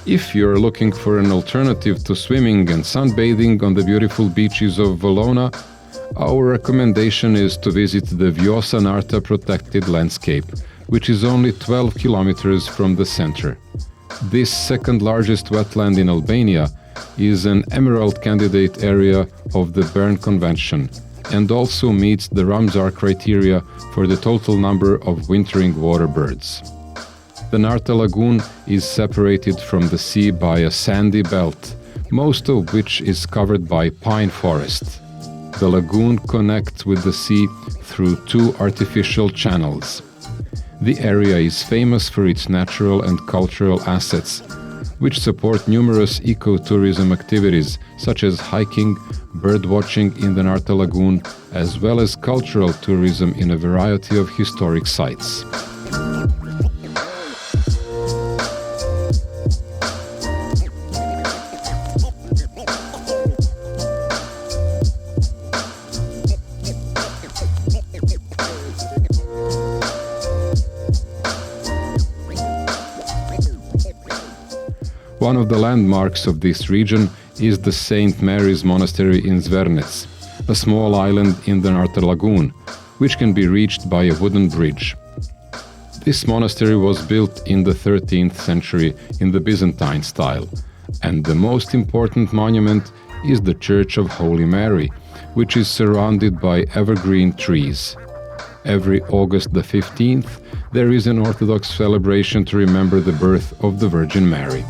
If you're looking for an alternative to swimming and sunbathing on the beautiful beaches of Vlorë, our recommendation is to visit the Vjosa-Narta Protected Landscape, which is only 12 kilometers from the center. This second largest wetland in Albania is an emerald candidate area of the Berne Convention and also meets the Ramsar criteria for the total number of wintering water birds. The Narta Lagoon is separated from the sea by a sandy belt, most of which is covered by pine forest. The lagoon connects with the sea through two artificial channels. The area is famous for its natural and cultural assets, which support numerous ecotourism activities such as hiking, birdwatching in the Narta Lagoon, as well as cultural tourism in a variety of historic sites. One of the landmarks of this region is the St. Mary's Monastery in Zvërnec, a small island in the Narta Lagoon, which can be reached by a wooden bridge. This monastery was built in the 13th century in the Byzantine style, and the most important monument is the Church of Holy Mary, which is surrounded by evergreen trees. Every August the 15th, there is an Orthodox celebration to remember the birth of the Virgin Mary.